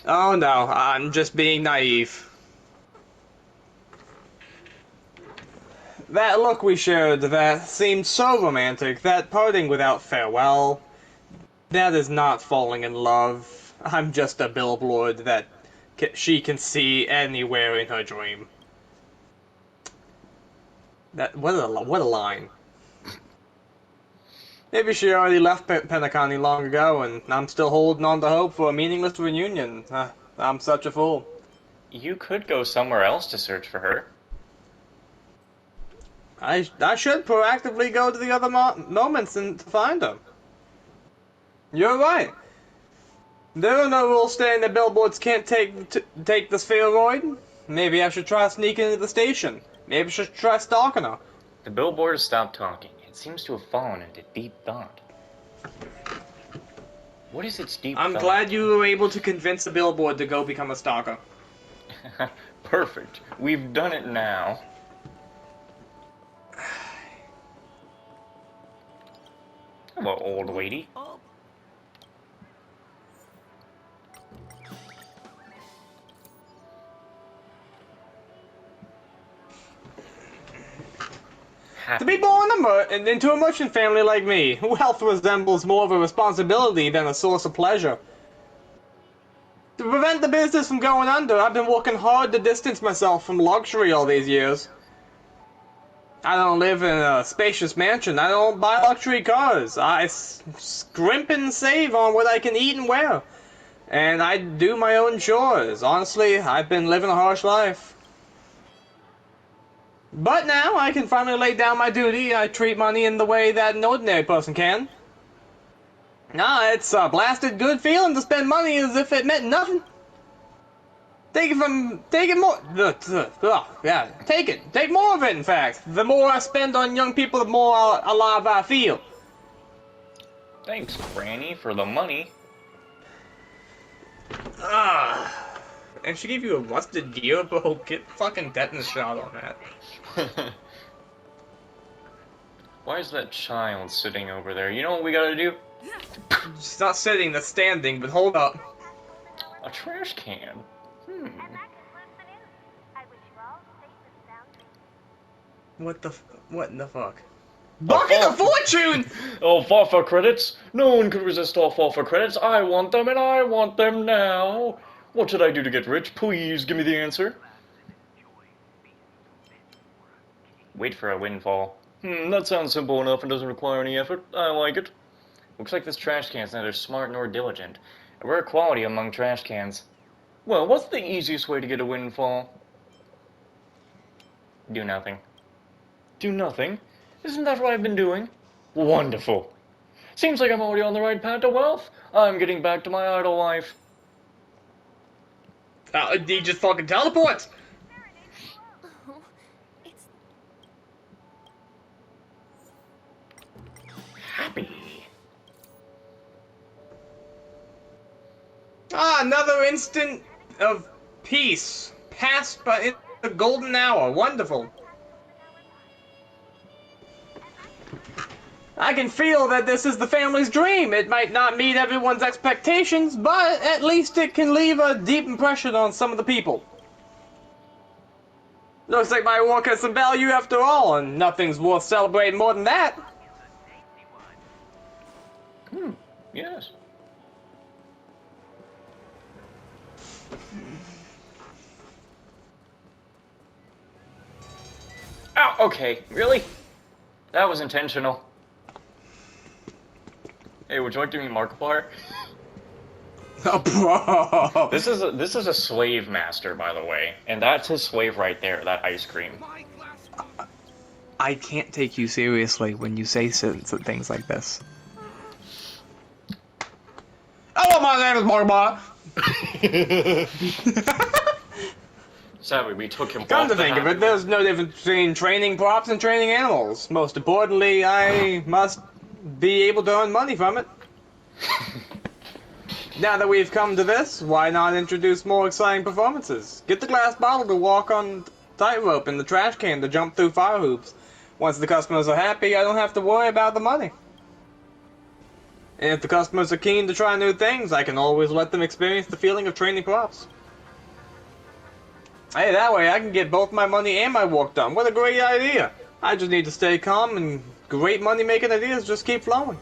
Oh no, I'm just being naive. That look we shared that seemed so romantic, that parting without farewell, that is not falling in love. I'm just a billboard that she can see anywhere in her dream. What a line. Maybe she already left Penacony long ago, and I'm still holding on to hope for a meaningless reunion. I'm such a fool. You could go somewhere else to search for her. I should proactively go to the other moments and to find her. You're right. There are no rules saying that billboards can't take the spheroid. Maybe I should try sneaking into the station. Maybe I should try stalking her. The billboard has stopped talking. It seems to have fallen into deep thought. What is its deep I'm thought? glad you were able to convince the billboard to go become a stalker. Perfect. We've done it now. Hello, old lady. To be born into a merchant family like me, wealth resembles more of a responsibility than a source of pleasure. To prevent the business from going under, I've been working hard to distance myself from luxury all these years. I don't live in a spacious mansion. I don't buy luxury cars. I scrimp and save on what I can eat and wear. And I do my own chores. Honestly, I've been living a harsh life. But now I can finally lay down my duty. I treat money in the way that an ordinary person can. It's a blasted good feeling to spend money as if it meant nothing. Take more of it, in fact. The more I spend on young people, the more alive I feel. Thanks, Granny, for the money. And she gave you a rusted gear, bro. Get fucking tetanus shot on that. Why is that child sitting over there? You know what we gotta do? She's not sitting, that's standing, but hold up. A trash can. What in the fuck? Bucket of Fortune! Alfalfa credits? No one could resist alfalfa credits. I want them and I want them now. What should I do to get rich? Please give me the answer. Wait for a windfall. That sounds simple enough and doesn't require any effort. I like it. Looks like this trash can's neither smart nor diligent. A rare quality among trash cans. Well, what's the easiest way to get a windfall? Do nothing. Do nothing? Isn't that what I've been doing? Wonderful. Seems like I'm already on the right path to wealth. I'm getting back to my idle life. He just fucking teleports! Happy. Another instant of peace. Passed by the golden hour. Wonderful. I can feel that this is the family's dream. It might not meet everyone's expectations, but at least it can leave a deep impression on some of the people. Looks like my work has some value after all, and nothing's worth celebrating more than that. Yes. Oh, okay. Really? That was intentional. Hey, would you like to meet Markiplier? Oh, bro. This is a slave master, by the way, and that's his slave right there. That ice cream. I can't take you seriously when you say things like this. Hello, my name is Markiplier. Sadly, we took him. Come to think of it, there's no difference between training props and training animals. Most importantly, I must be able to earn money from it. Now that we've come to this, why not introduce more exciting performances? Get the glass bottle to walk on tightrope and the trash can to jump through fire hoops. Once the customers are happy, I don't have to worry about the money. And if the customers are keen to try new things, I can always let them experience the feeling of training props. Hey, that way I can get both my money and my work done. What a great idea! I just need to stay calm and great money-making ideas just keep flowing.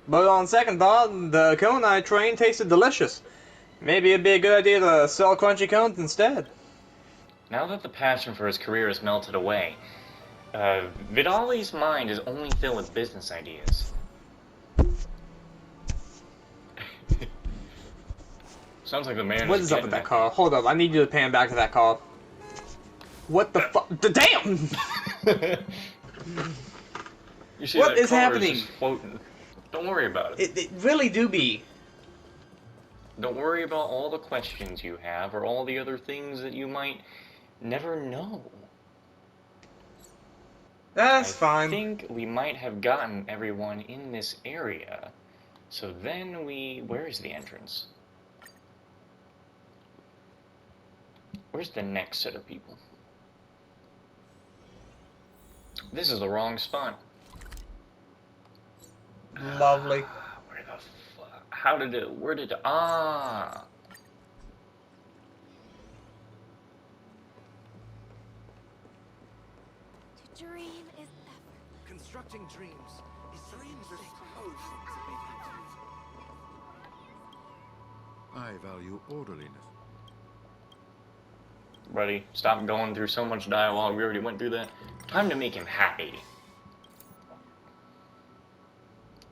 But on second thought, the cone I trained tasted delicious. Maybe it'd be a good idea to sell crunchy cones instead. Now that the passion for his career has melted away, Vidali's mind is only filled with business ideas. Sounds like the man What is up with that car? Hold up, I need you to pan back to that car. What the fuck? Damn! You see, what that is car happening? Is just floating. Don't worry about it. It really do be. Don't worry about all the questions you have or all the other things that you might never know. That's fine. I think we might have gotten everyone in this area. So then where is the entrance? Where's the next set of people? This is the wrong spot. Lovely. Where the fuck? Where did it, ah! To dream is ever. Constructing dreams. His dreams are supposed to make you. I value orderliness. Buddy, stop going through so much dialogue. We already went through that. Time to make him happy.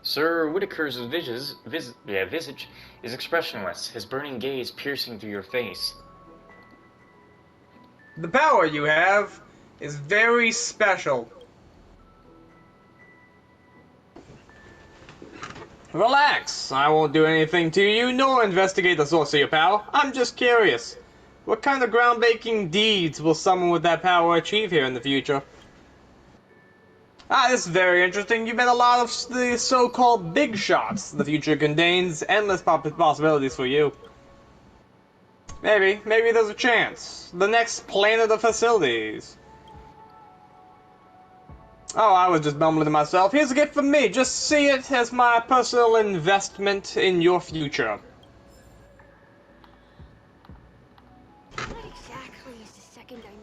Sir Whitaker's visage is expressionless, his burning gaze piercing through your face. The power you have is very special. Relax, I won't do anything to you, nor investigate the source of your power. I'm just curious. What kind of groundbreaking deeds will someone with that power achieve here in the future? Ah, this is very interesting. You've met a lot of the so-called big shots. The future contains endless possibilities for you. Maybe there's a chance. The next planet of facilities. Oh, I was just mumbling to myself. Here's a gift from me. Just see it as my personal investment in your future. What exactly is the second dimension?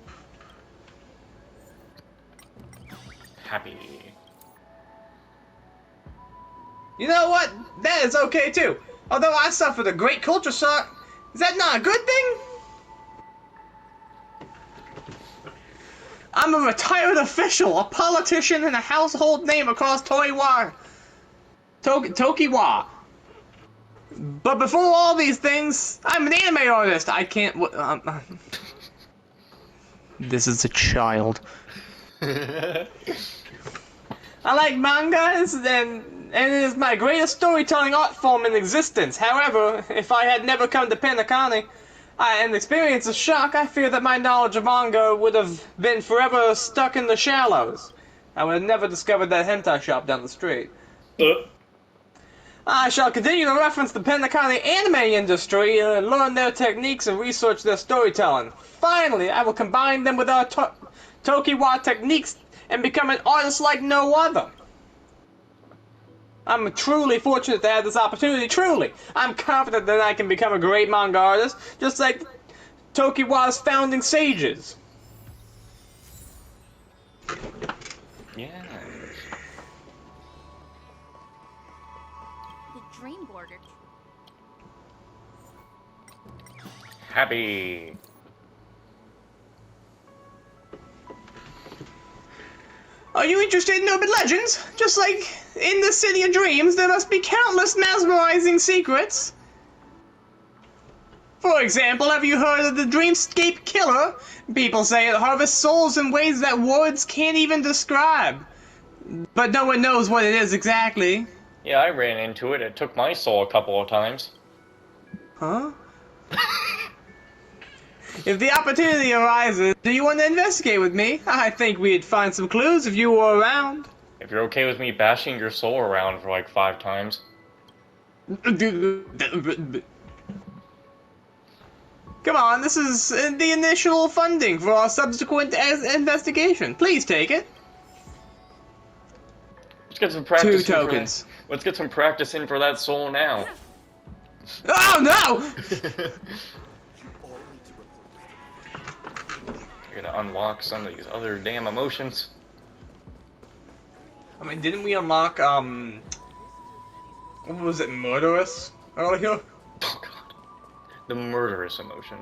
Happy. You know what? That is okay too. Although I suffered a great culture shock, is that not a good thing? I'm a retired official, a politician, and a household name across Tokiwa. But before all these things, I'm an anime artist. I can't. This is a child. I like mangas, and it is my greatest storytelling art form in existence. However, if I had never come to Penacony and experienced a shock, I fear that my knowledge of manga would have been forever stuck in the shallows. I would have never discovered that hentai shop down the street. I shall continue to reference the Penacony anime industry and learn their techniques and research their storytelling. Finally, I will combine them with our Tokiwa techniques and become an artist like no other. I'm truly fortunate to have this opportunity, truly. I'm confident that I can become a great manga artist, just like Tokiwa's founding sages. Yeah. The dream border. Happy. Are you interested in urban legends? Just like in the City of Dreams, there must be countless mesmerizing secrets. For example, have you heard of the Dreamscape Killer? People say it harvests souls in ways that words can't even describe. But no one knows what it is exactly. Yeah, I ran into it. It took my soul a couple of times. Huh? If the opportunity arises, do you want to investigate with me? I think we'd find some clues if you were around. If you're okay with me bashing your soul around for like 5 times. Come on, this is the initial funding for our subsequent investigation. Please take it. Let's get some practice. 2 tokens. Let's get some practice in for that soul now. Oh no! You're gonna unlock some of these other damn emotions. I mean, didn't we unlock, what was it, murderous earlier? Oh god. The murderous emotion.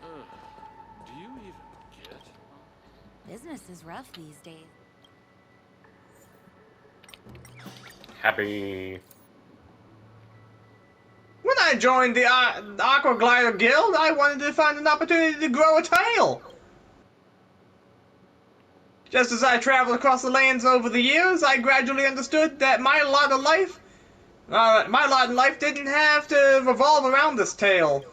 Do you even get? Business is rough these days. Happy. When I joined the Aqua Glider Guild, I wanted to find an opportunity to grow a tail. Just as I traveled across the lands over the years, I gradually understood that my lot in life didn't have to revolve around this tail.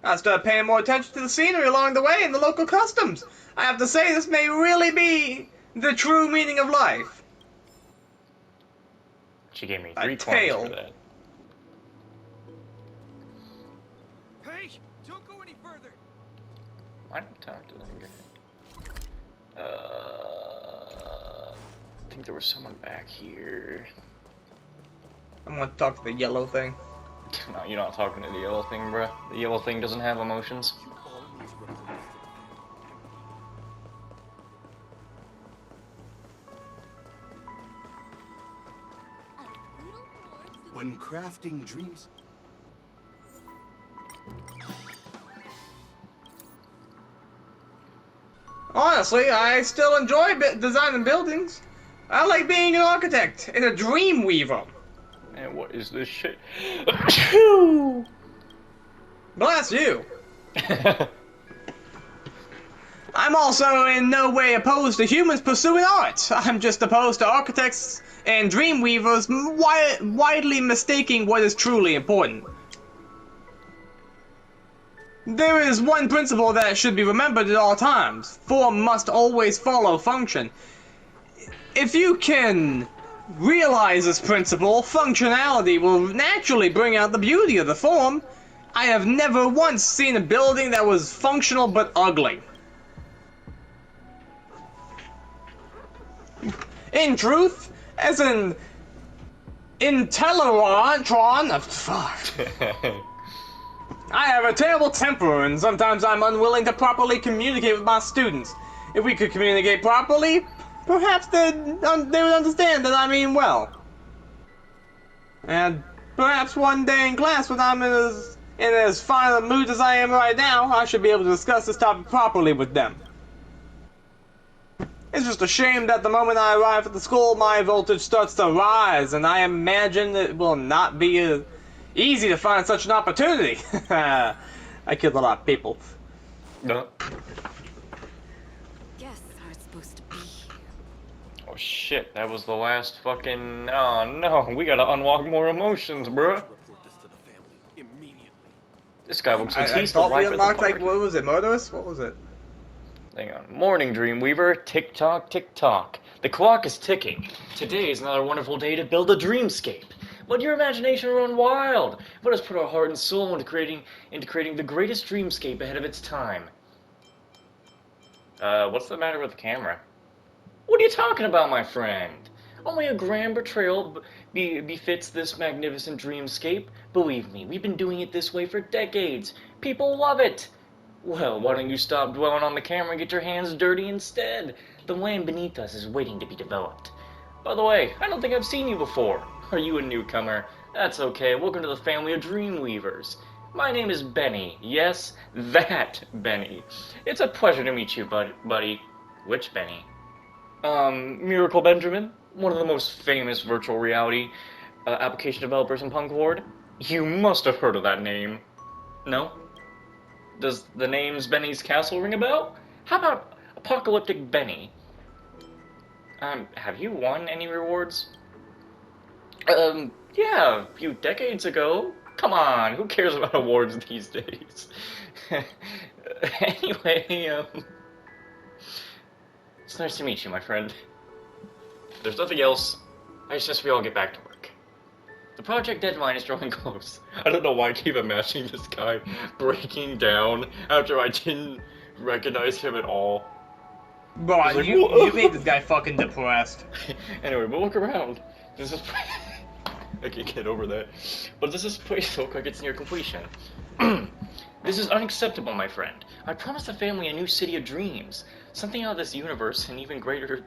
I started paying more attention to the scenery along the way and the local customs. I have to say, this may really be the true meaning of life. She gave me A 3 tail. coins for that. Hey, don't go any further. Why don't I talk to them again? I think there was someone back here. I'm gonna talk to the yellow thing. No, you're not talking to the yellow thing, bruh. The yellow thing doesn't have emotions. You always represent when crafting dreams. Honestly, I still enjoy designing buildings. I like being an architect and a dream weaver. Man, what is this shit? Bless you. I'm also in no way opposed to humans pursuing art. I'm just opposed to architects and dream weavers widely mistaking what is truly important. There is one principle that should be remembered at all times. Form must always follow function. If you can realize this principle, functionality will naturally bring out the beauty of the form. I have never once seen a building that was functional but ugly. In truth, as an Intellitron, fuck. I have a terrible temper, and sometimes I'm unwilling to properly communicate with my students. If we could communicate properly, perhaps they would understand that I mean well. And perhaps one day in class, when I'm in as fine a mood as I am right now, I should be able to discuss this topic properly with them. It's just a shame that the moment I arrive at the school, my voltage starts to rise, and I imagine it will not be easy to find such an opportunity. I killed a lot of people. No. Guess how it's supposed to be. Oh shit, that was the last fucking... Oh no, we gotta unlock more emotions, bruh. Report this to the family immediately. This guy looks like I he's the thought we life of the unlocked, like, party. what was it, murderous? What was it? Hang on. Morning, Dreamweaver. Tick-tock, tick-tock. The clock is ticking. Today is another wonderful day to build a dreamscape. Let your imagination run wild. Let us put our heart and soul into creating the greatest dreamscape ahead of its time. What's the matter with the camera? What are you talking about, my friend? Only a grand betrayal befits this magnificent dreamscape. Believe me, we've been doing it this way for decades. People love it. Well, why don't you stop dwelling on the camera and get your hands dirty instead? The land beneath us is waiting to be developed. By the way, I don't think I've seen you before. Are you a newcomer? That's okay. Welcome to the family of Dreamweavers. My name is Benny. Yes, that Benny. It's a pleasure to meet you, buddy. Which Benny? Miracle Benjamin, one of the most famous virtual reality application developers in Punk Lord. You must have heard of that name. No? Does the name's Benny's Castle ring a bell? How about Apocalyptic Benny? Have you won any rewards? Yeah, a few decades ago. Come on, who cares about awards these days? Anyway, it's nice to meet you, my friend. There's nothing else. I suggest we all get back to work. The project deadline is drawing close. I don't know why I keep imagining this guy breaking down after I didn't recognize him at all. Bro, He's like, you "Whoa." made this guy fucking depressed. Anyway, but look around. This is. I can't get over that. But does this place look like it's near completion? This is unacceptable, my friend. I promised the family a new city of dreams. Something out of this universe and even greater.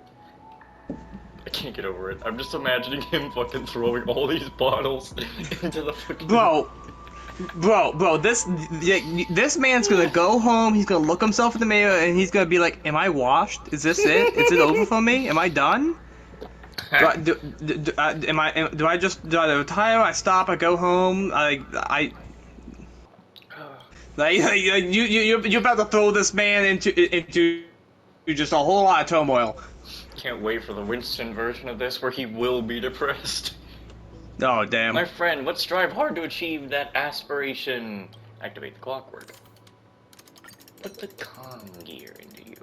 I can't get over it. I'm just imagining him fucking throwing all these bottles into the fucking. Bro, this man's gonna go home, he's gonna look himself in the mirror, and he's gonna be like, am I washed? Is this it? Is it over for me? Am I done? Do I retire? I stop? I go home? You're about to throw this man into just a whole lot of turmoil. Can't wait for the Winston version of this where he will be depressed. Oh, damn. My friend, let's strive hard to achieve that aspiration. Activate the clockwork. Put the calm gear into you.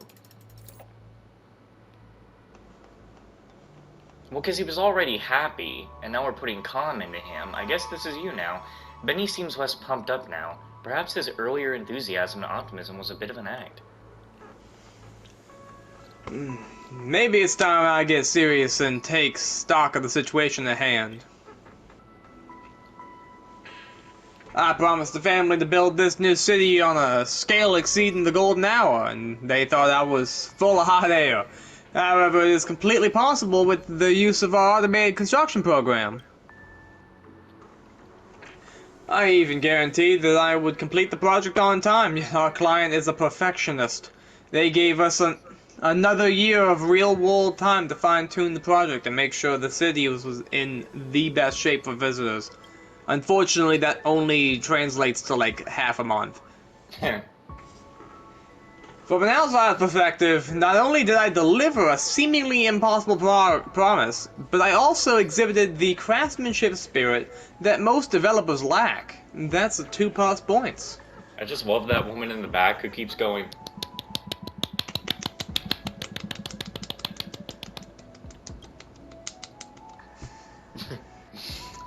Well, because he was already happy, and now we're putting calm into him. I guess this is you now. Benny seems less pumped up now. Perhaps his earlier enthusiasm and optimism was a bit of an act. Maybe it's time I get serious and take stock of the situation at hand. I promised the family to build this new city on a scale exceeding the golden hour, and they thought I was full of hot air. However, it is completely possible with the use of our automated construction program. I even guaranteed that I would complete the project on time. Our client is a perfectionist. They gave us another year of real-world time to fine-tune the project and make sure the city was in the best shape for visitors. Unfortunately, that only translates to like half a month. From an outside perspective, not only did I deliver a seemingly impossible promise, but I also exhibited the craftsmanship spirit that most developers lack. That's 2+ points. I just love that woman in the back who keeps going.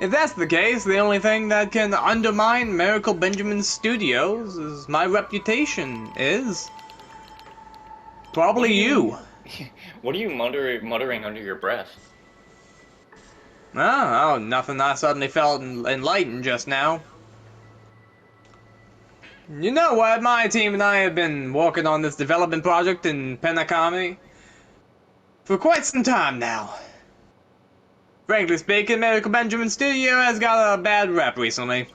If that's the case, the only thing that can undermine Miracle Benjamin Studios is my reputation is probably you. What are you muttering under your breath? Oh, nothing. I suddenly felt enlightened just now. You know what? My team and I have been working on this development project in Penacami for quite some time now. Frankly speaking, Miracle Benjamin Studio has got a bad rep recently.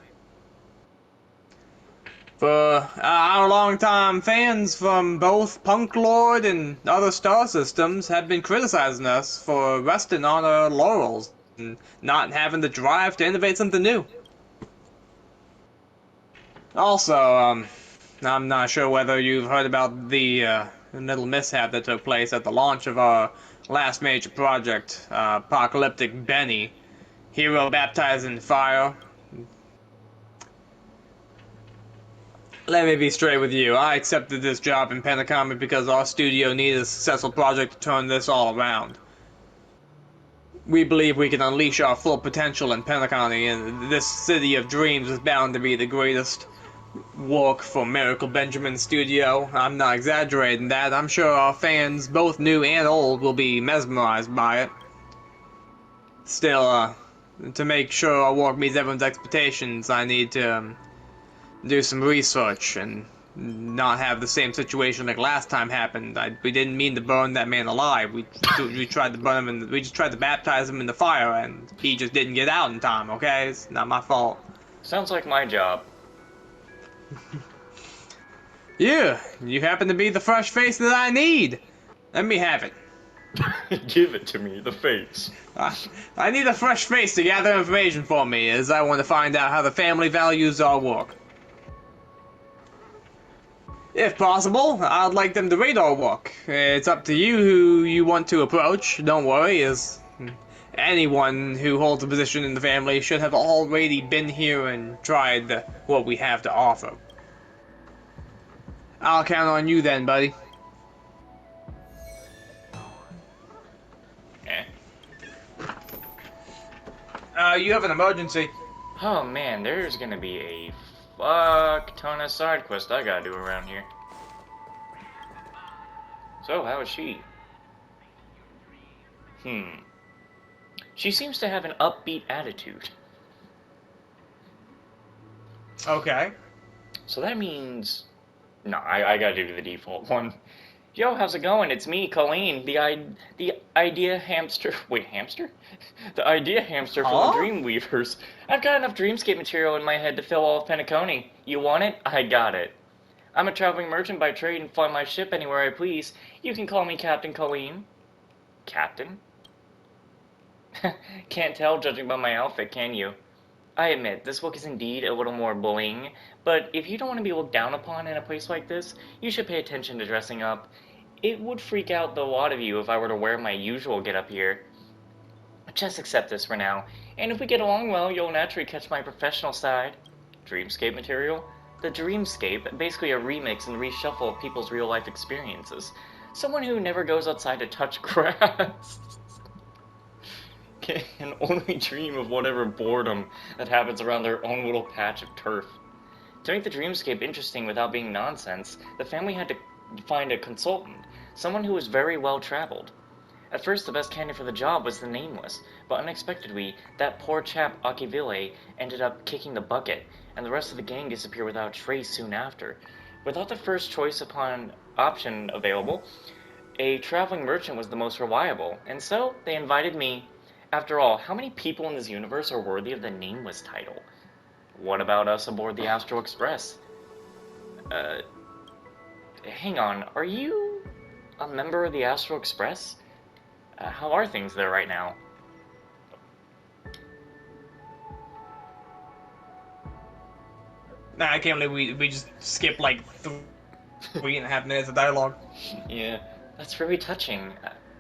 For our long-time fans from both Punk Lord and other star systems have been criticizing us for resting on our laurels and not having the drive to innovate something new. Also, I'm not sure whether you've heard about the little mishap that took place at the launch of our last major project, Apocalyptic Benny, hero baptized in fire. Let me be straight with you. I accepted this job in Penacami because our studio needed a successful project to turn this all around. We believe we can unleash our full potential in Penacami, and this city of dreams is bound to be the greatest work for Miracle Benjamin Studio. I'm not exaggerating that. I'm sure our fans, both new and old, will be mesmerized by it. Still, to make sure our work meets everyone's expectations, I need to do some research and not have the same situation like last time happened. We didn't mean to burn that man alive. We tried to burn him, we just tried to baptize him in the fire, and he just didn't get out in time. Okay, it's not my fault. Sounds like my job. Yeah, you happen to be the fresh face that I need. Let me have it. Give it to me, the face. I need a fresh face to gather information for me, as I want to find out how the family values our work. If possible, I'd like them to read our work. It's up to you who you want to approach. Don't worry, as anyone who holds a position in the family should have already been here and tried what we have to offer. I'll count on you then, buddy. You have an emergency. Oh man, there's gonna be a fuck ton of side quests I gotta do around here. So, how is she? She seems to have an upbeat attitude. Okay. So that means... No, I gotta do the default one. Yo, how's it going? It's me, Colleen, the idea hamster. Wait, hamster? The idea hamster from the Huh? Dreamweavers. I've got enough Dreamscape material in my head to fill all of Penacony. You want it? I got it. I'm a traveling merchant by trade and fly my ship anywhere I please. You can call me Captain Colleen. Captain? Can't tell judging by my outfit, can you? I admit, this book is indeed a little more bullying, but if you don't want to be looked down upon in a place like this, you should pay attention to dressing up. It would freak out the lot of you if I were to wear my usual get-up here. Just accept this for now, and if we get along well, you'll naturally catch my professional side. Dreamscape material? The Dreamscape, basically a remix and reshuffle of people's real-life experiences. Someone who never goes outside to touch grass can only dream of whatever boredom that happens around their own little patch of turf. To make the dreamscape interesting without being nonsense, the family had to find a consultant, someone who was very well traveled. At first, the best candidate for the job was the Nameless, but unexpectedly, that poor chap Akivile ended up kicking the bucket, and the rest of the gang disappeared without a trace soon after. Without the first choice upon option available, a traveling merchant was the most reliable, and so they invited me. After all, how many people in this universe are worthy of the Nameless title? What about us aboard the Astral Express? Hang on, are you a member of the Astral Express? How are things there right now? Nah, I can't believe we just skipped like 3.5 minutes of dialogue. Yeah, that's very touching.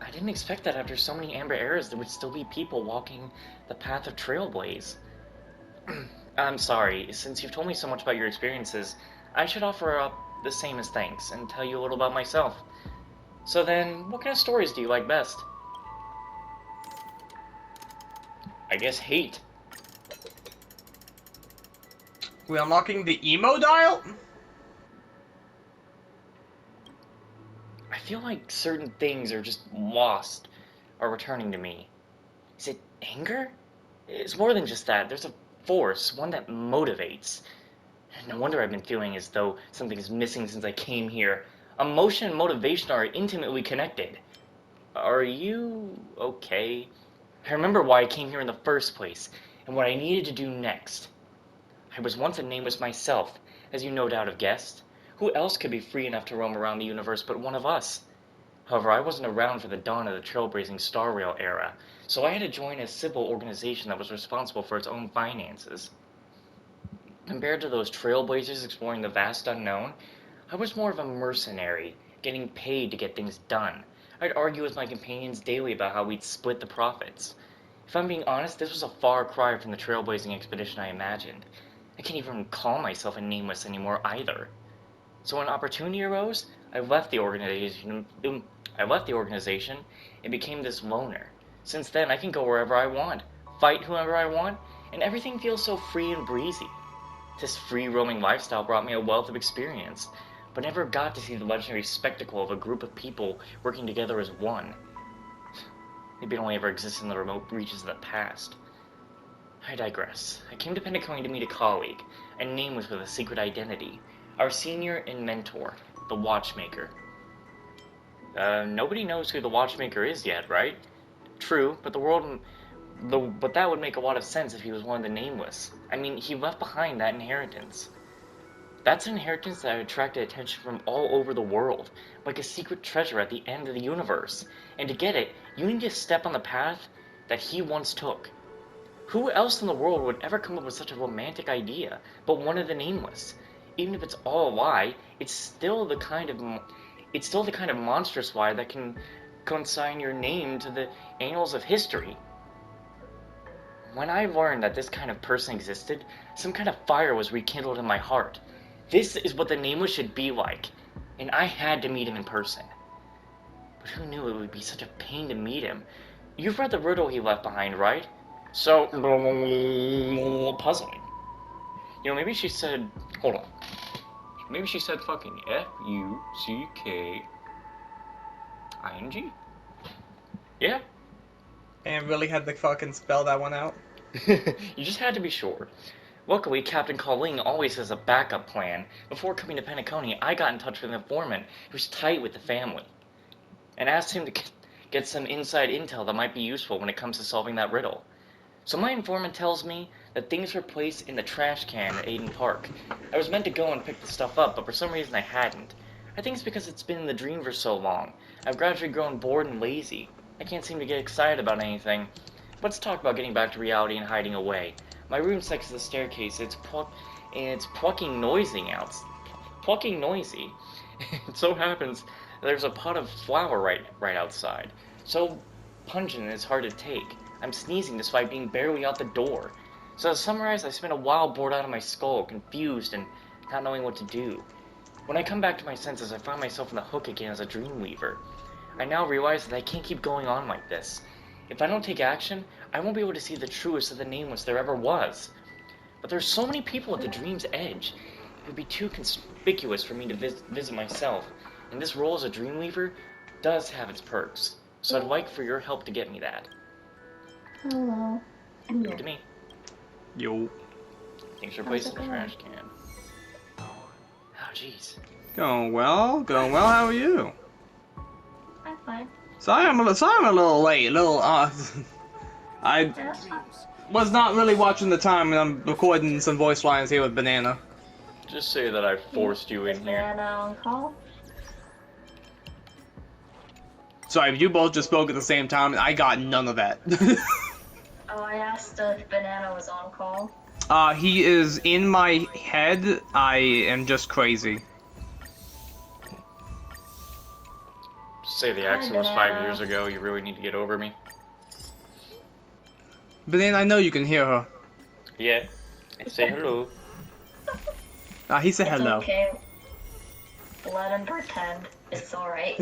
I didn't expect that after so many Amber Eras there would still be people walking the path of Trailblaze. I'm sorry, since you've told me so much about your experiences, I should offer up the same as thanks and tell you a little about myself. So then, what kind of stories do you like best? I guess hate. We unlocking the emo dial? I feel like certain things are just lost, are returning to me. Is it anger? It's more than just that. There's a force, one that motivates. No wonder I've been feeling as though something is missing since I came here. Emotion and motivation are intimately connected. Are you okay? I remember why I came here in the first place, and what I needed to do next. I was once a nameless myself, as you no doubt have guessed. Who else could be free enough to roam around the universe but one of us? However, I wasn't around for the dawn of the trailblazing Star Rail era, so I had to join a civil organization that was responsible for its own finances. Compared to those trailblazers exploring the vast unknown, I was more of a mercenary, getting paid to get things done. I'd argue with my companions daily about how we'd split the profits. If I'm being honest, this was a far cry from the trailblazing expedition I imagined. I can't even call myself a nameless anymore either. So when opportunity arose, I left the organization. And became this loner. Since then, I can go wherever I want, fight whoever I want, and everything feels so free and breezy. This free roaming lifestyle brought me a wealth of experience, but never got to see the legendary spectacle of a group of people working together as one. Maybe it only ever exists in the remote reaches of the past. I digress. I came to Penacony to meet a colleague, a nameless with a secret identity, our senior and mentor, the Watchmaker. Nobody knows who the Watchmaker is yet, right? True, but but that would make a lot of sense if he was one of the Nameless. I mean, he left behind that inheritance. That's an inheritance that attracted attention from all over the world, like a secret treasure at the end of the universe. And to get it, you need to step on the path that he once took. Who else in the world would ever come up with such a romantic idea, but one of the Nameless? Even if it's all a lie, it's still the kind of monstrous lie that can consign your name to the annals of history. When I learned that this kind of person existed, some kind of fire was rekindled in my heart. This is what the Nameless should be like, and I had to meet him in person. But who knew it would be such a pain to meet him? You've read the riddle he left behind, right? So, puzzling. You know, maybe she said, hold on. Maybe she said fucking F-U-C-K. ING? Yeah. And really had to fucking spell that one out. You just had to be sure. Luckily, Captain Colleen always has a backup plan. Before coming to Penacony, I got in touch with an informant who was tight with the family, and asked him to get some inside intel that might be useful when it comes to solving that riddle. So my informant tells me that things were placed in the trash can at Aiden Park. I was meant to go and pick the stuff up, but for some reason I hadn't. I think it's because it's been in the dream for so long. I've gradually grown bored and lazy. I can't seem to get excited about anything. Let's talk about getting back to reality and hiding away. My room's next to the staircase. It's plucking noisy out. Plucking noisy. It so happens there's a pot of flour right outside. So pungent it's hard to take. I'm sneezing despite being barely out the door. So to summarize, I spent a while bored out of my skull, confused and not knowing what to do. When I come back to my senses, I find myself in the hook again as a dreamweaver. I now realize that I can't keep going on like this. If I don't take action, I won't be able to see the truest of the nameless there ever was. But there's so many people at the dream's edge. It would be too conspicuous for me to visit myself, and this role as a dreamweaver does have its perks. So I'd like for your help to get me that. Hello. Give it to me. Yo. Thanks for placing the trash can. Oh, jeez. Going well. How are you? I'm fine. Sorry, I'm a little late. I Yeah, that's fine. was not really watching the time, and I'm recording some voice lines here with Banana. Just say that I forced you in Is here. Banana on call? Sorry, you both just spoke at the same time, and I got none of that. Oh, I asked if Banana was on call. He is in my head. I am just crazy. Say the accident was 5 years ago. You really need to get over me. Banana, I know you can hear her. Yeah. Say hello. He said It's hello. okay. Let him pretend. It's alright.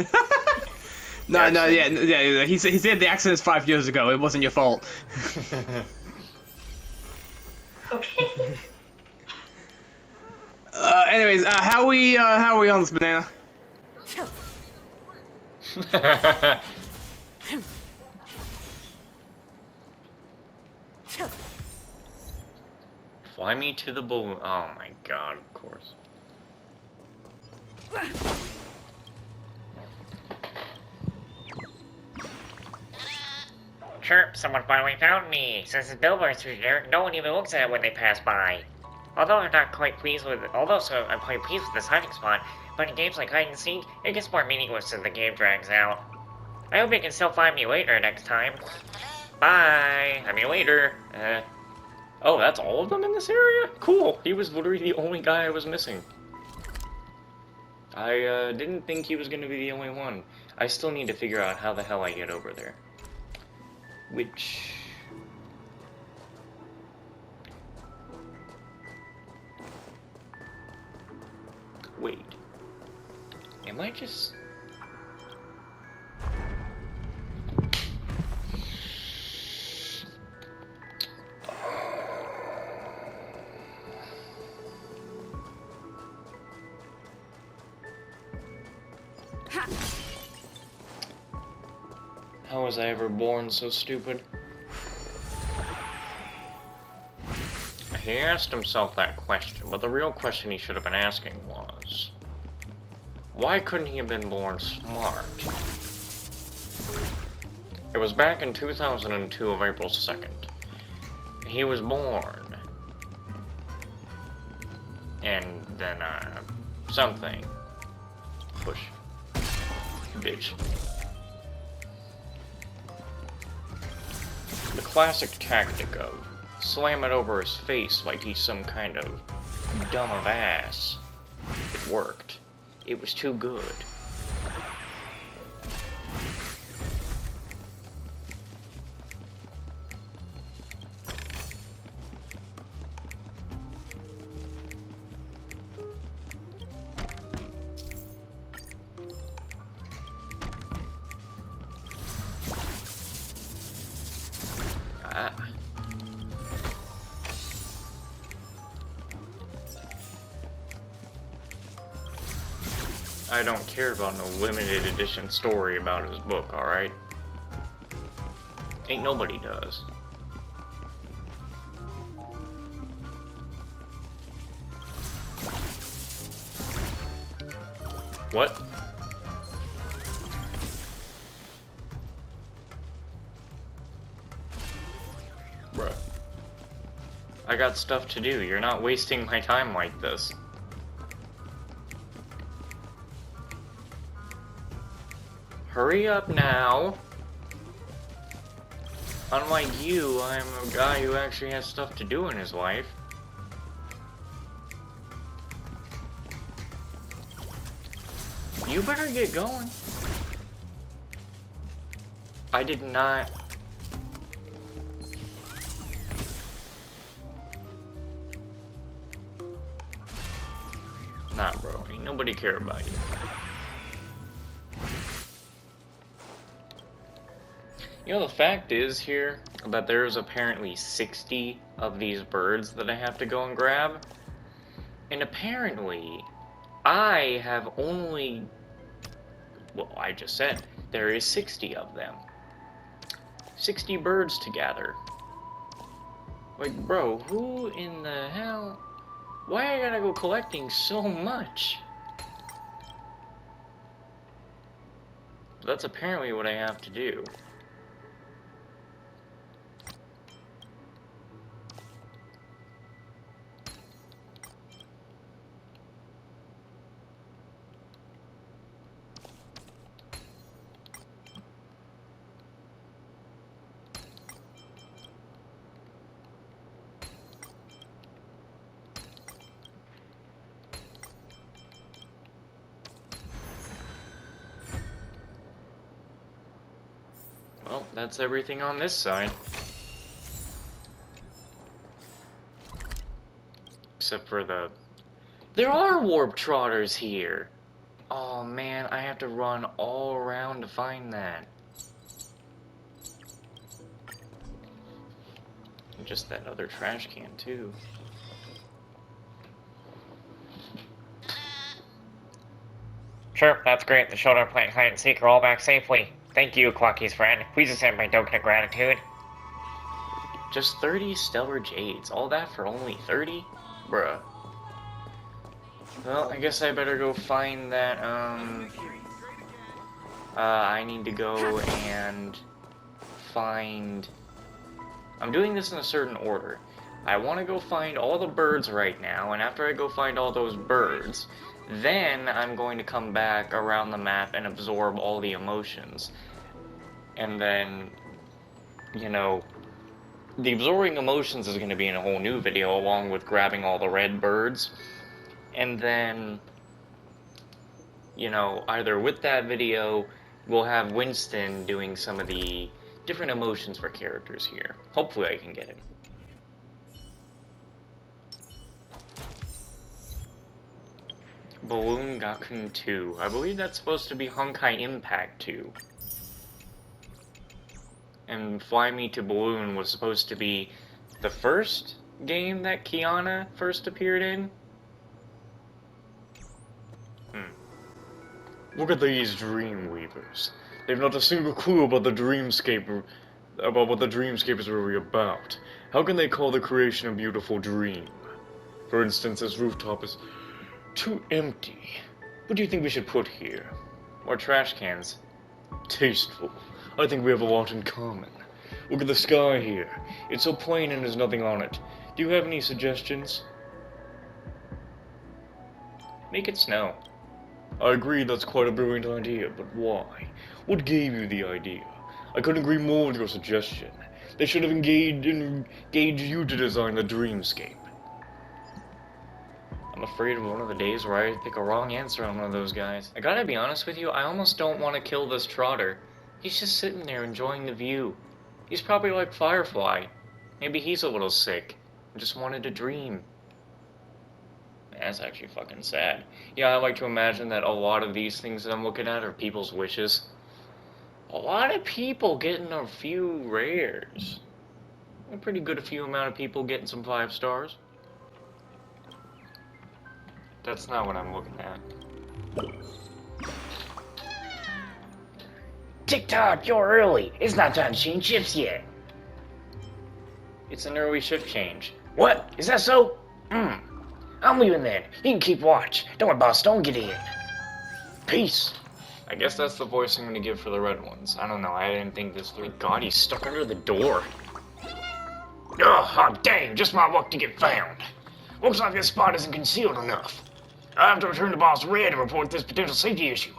Yeah. He said the accident is 5 years ago. It wasn't your fault. Okay. Anyways, how are we on this, Banana? Fly me to the balloon. Oh my god, of course. Chirp, someone finally found me. Since the billboard's through there, no one even looks at it when they pass by. I'm quite pleased with this hiding spot, but in games like hide and seek, it gets more meaningless as the game drags out. I hope you can still find me later next time. Bye. I mean later. Oh, that's all of them in this area? Cool. He was literally the only guy I was missing. I didn't think he was gonna be the only one. I still need to figure out how the hell I get over there. Which... Wait. Am I just... How was I ever born so stupid? He asked himself that question, but the real question he should have been asking was, why couldn't he have been born smart? It was back in 2002 of April 2nd. He was born. And then, something. Push. Bitch. The classic tactic of slam it over his face like he's some kind of dumb of ass. It worked. It was too good. I don't care about no limited edition story about his book, alright? Ain't nobody does. What? Bruh. I got stuff to do. You're not wasting my time like this. Hurry up now. Unlike you, I'm a guy who actually has stuff to do in his life. You better get going. I did not... Nah, bro. Ain't nobody care about you. You know, the fact is here that there's apparently 60 of these birds that I have to go and grab. And apparently, I have only... Well, I just said, there is 60 of them. 60 birds to gather. Like, bro, who in the hell... Why I gotta go collecting so much? That's apparently what I have to do. Well, that's everything on this side. Except for the... There are warp trotters here! Oh man, I have to run all around to find that. And just that other trash can, too. Sure, that's great. The children playing hide and seek are all back safely. Thank you, Clocky's friend. Please accept my token of gratitude. Just 30 stellar jades. All that for only 30? Bruh. Well, I guess I better go find that, I need to go and find... I'm doing this in a certain order. I want to go find all the birds right now, and after I go find all those birds, then I'm going to come back around the map and absorb all the emotions. And then, you know, the absorbing emotions is going to be in a whole new video, along with grabbing all the red birds. And then, you know, either with that video, we'll have Winston doing some of the different emotions for characters here. Hopefully I can get it. Balloon Gakun 2. I believe that's supposed to be Honkai Impact 2. And Fly Me to Balloon was supposed to be the first game that Kiana first appeared in. Look at these Dreamweavers. They've not a single clue about the dreamscape, about what the dreamscape is really about. How can they call the creation a beautiful dream? For instance, this rooftop is too empty. What do you think we should put here? More trash cans. Tasteful. I think we have a lot in common. Look at the sky here. It's so plain and there's nothing on it. Do you have any suggestions? Make it snow. I agree that's quite a brilliant idea, but why? What gave you the idea? I couldn't agree more with your suggestion. They should have engaged you to design the dreamscape. I'm afraid of one of the days where I pick a wrong answer on one of those guys. I gotta be honest with you, I almost don't want to kill this trotter. He's just sitting there enjoying the view. He's probably like Firefly. Maybe he's a little sick and just wanted to dream. That's actually fucking sad. Yeah, I like to imagine that a lot of these things that I'm looking at are people's wishes. A lot of people getting a few rares. A pretty good a few amount of people getting some 5 stars. That's not what I'm looking at. Tick-tock, you're early. It's not time to change shifts yet. It's an early shift change. What? Is that so? I'm leaving then. You can keep watch. Don't worry, boss. Don't get in. Peace. I guess that's the voice I'm gonna give for the red ones. I don't know, I didn't think this through. God, he's stuck under the door. Oh, dang. Just my luck to get found. Looks like this spot isn't concealed enough. I have to return to Boss Red and report this potential safety issue.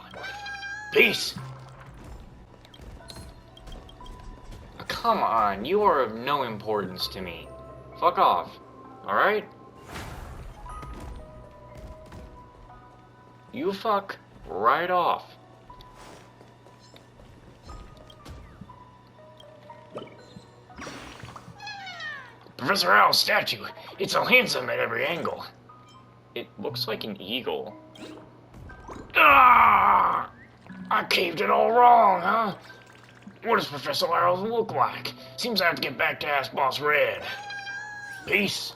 Peace. Come on, you are of no importance to me. Fuck off, alright? You fuck right off. Professor Owl's statue. It's so handsome at every angle. It looks like an eagle. Ah! I caved it all wrong, huh? What does Professor Owl look like? Seems I have to get back to ask Boss Red. Peace.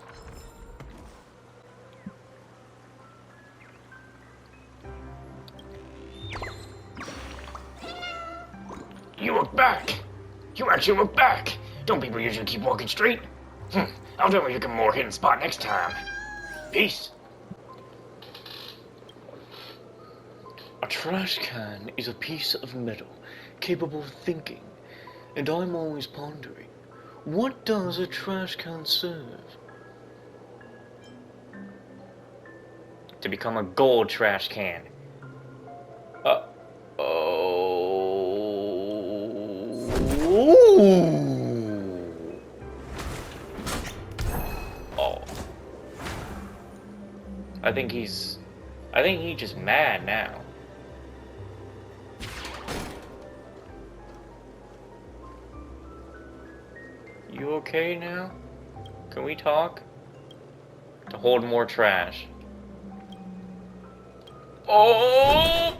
You look back. You actually look back. Don't people usually keep walking straight? I'll definitely pick a more hidden spot next time. Peace. A trash can is a piece of metal capable of thinking, and I'm always pondering, what does a trash can serve? To become a gold trash can. Oh. I think he's just mad now. You okay now? Can we talk? To hold more trash. Oh!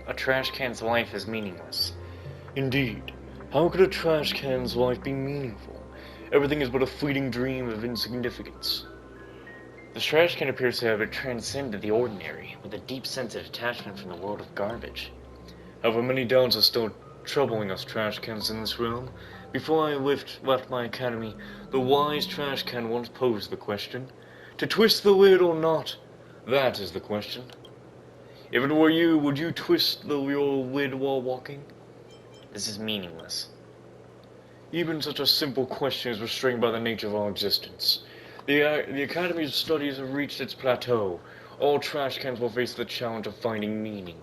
A trash can's life is meaningless. Indeed. How could a trash can's life be meaningful? Everything is but a fleeting dream of insignificance. The trash can appears to have transcended the ordinary, with a deep sense of detachment from the world of garbage. However, many doubts are still troubling us trash cans in this realm. Before I left my academy, the wise trash can once posed the question, to twist the lid or not? That is the question. If it were you, would you twist your lid while walking? This is meaningless. Even such a simple question is restrained by the nature of our existence. The Academy's studies have reached its plateau. All trash cans will face the challenge of finding meaning.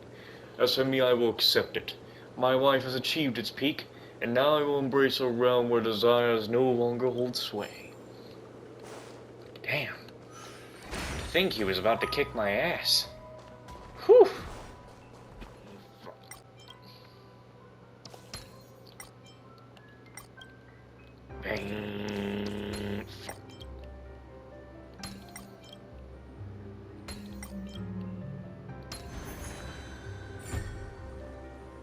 As for me, I will accept it. My life has achieved its peak, and now I will embrace a realm where desires no longer hold sway. Damn. To think he was about to kick my ass. Whew. Bang.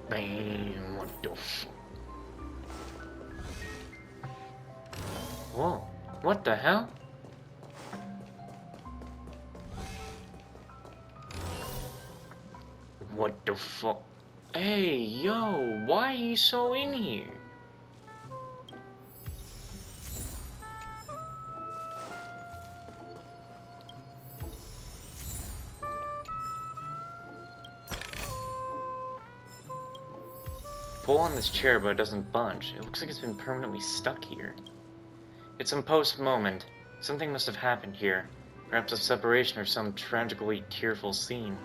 Bam, what the fuck? Whoa, what the hell? What the fuck? Hey, yo, why are you so in here? Pull on this chair, but it doesn't budge. It looks like it's been permanently stuck here. It's some post-moment. Something must have happened here. Perhaps a separation or some tragically tearful scene.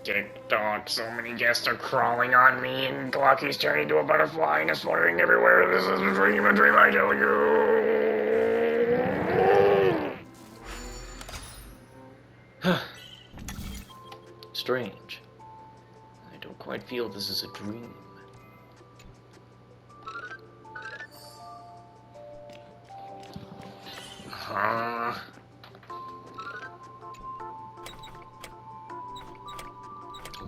Tick-tock, so many guests are crawling on me, and Glocky's turned into a butterfly and is fluttering everywhere. This is a dream, I tell you. Strange. I don't quite feel this is a dream.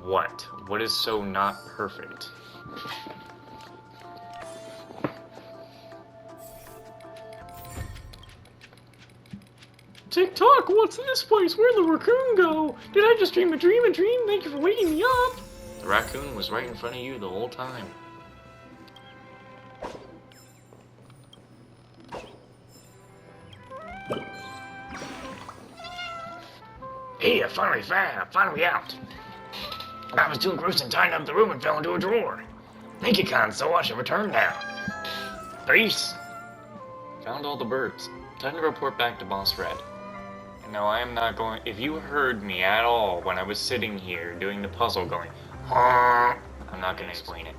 What? What is so not perfect? Tick-tock, what's this place? Where'd the raccoon go? Did I just dream a dream? Thank you for waking me up. The raccoon was right in front of you the whole time. Hey, I finally out. I was too engrossed in tying up the room and fell into a drawer. Thank you, Con, so I should return now. Peace. Found all the birds. Time to report back to Boss Red. And no, I am not going... If you heard me at all when I was sitting here doing the puzzle going, I'm not going to explain it.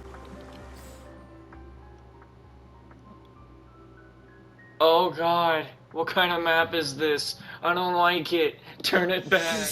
Oh god, what kind of map is this? I don't like it. Turn it back.